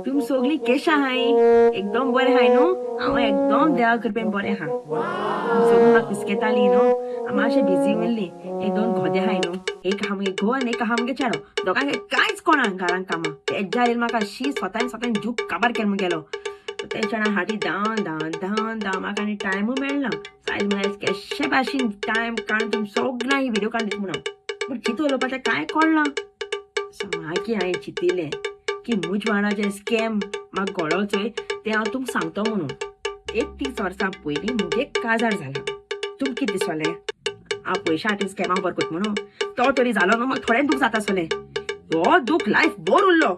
तुम सोगली केशा हाय एकदम बरे हाय न्हू हांव एकदम देवा कृपेन बरे हा सोगली म्हाका पिस्केताली न्हू मातशें बिजी उरली एक दोन घोदे हाय न्हू एक आहा मुगे घो आनी एक आहा मुगे चेडो दोगांक कांयच कोणा घरांत कामां तेज्या येयले म्हाका शी स्वतान जूक काबार केलो गेलो तेच्या हाटी धांवन म्हाका आनी टायमूय मेळना सायज म्हळ्यार केशे भाशेन टायम काडून तुमी सगळ्यांक ही व्हिडिओ काडून दिता म्हणून पूण कितें उलोवपाक तें कांय कळना मागीर हांवें चिंतिल्लें की म्हजे वांगडा जे स्कॅम म्हाका घडलो चोय ते हांव तुमकां सांगता म्हणून 31 वर्सां पयलीं म्हगे काजार जाला तुमकां कितें दिसलें हांव पयशे खातीर स्कॅमाक बरो करता म्हणून तो तरी जालो न्हू म्हाका थोडें दूख जाता आसलें हो दूख लायफ बोर उरलो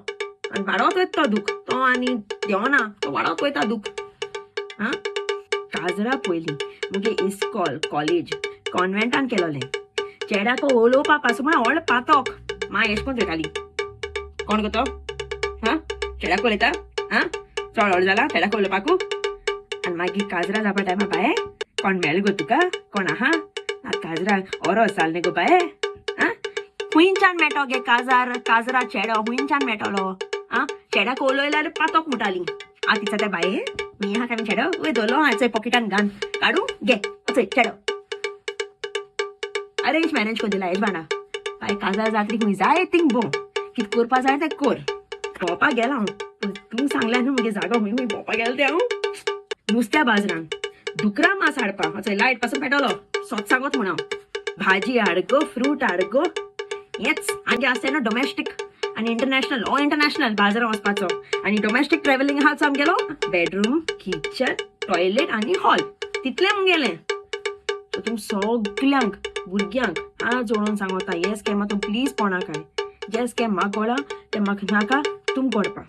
आनी वाडत वयता तो दूख तो आनी देवना तो वाडत वयता दूख हां काजरा पयलीं म्हगे इस्कॉल कॉलेज कॉन्वेंटान केलोलें चेड्याक उलोवपाक पासून म्हळ्यार व्हडलो पातोक माय एश कोन्न करताली कोण गो तो हां चेड्याक उलयता हां चड व्हड जाला चेड्याक उलोवपाकू आनी मागीर काजरा जावपा टायमा बाये कोण मेळ गो तुका कोण आहा काजरा ओरो जाल न्ही गो बाये आं खुंयच्यान मेळटो गे काजरा चेडो खुंयच्यान मेळटलो आं चेड्याक उलयल्यार पातोक म्हणटाली आ तिचा त्या बाये मी आहा काय चेडो वय दोलो हाचो पॉकेटान घाल काडू घे चय चेडो अरेंज मॅनेज को दिला यजमाना बाय काजार जात्री खंय जाय थिंग भोंव कितें करपा जाय तें कर भोंवपाक गेला हांव तूं सांगल्या न्हू म्हगे जागो खंय खंय भोंवपाक गेलें तें हांव नुस्त्या बाजरान दुकरा मास हाडपाक थंय लायट पासून पेटलो सोच सांगत म्हण हांव भाजी हाड गो फ्रूट हाड गो हेच आगे आसता न्हू डोमेस्टीक आनी इंटरनॅशनल बाजारांत वचपाचो आनी डोमेस्टीक ट्रॅव्हलिंग आहा सामकेलो बेडरूम किचन टॉयलेट आनी हॉल तितलें मुगेलें तुम सगल्यांक भुरग्यांक हांव जोडून सांगता हे स्कॅमा तुम प्लीज कोणाक जे स्कॅम म्हाका कळ्ळा ते म्हाका नाका तुम करपा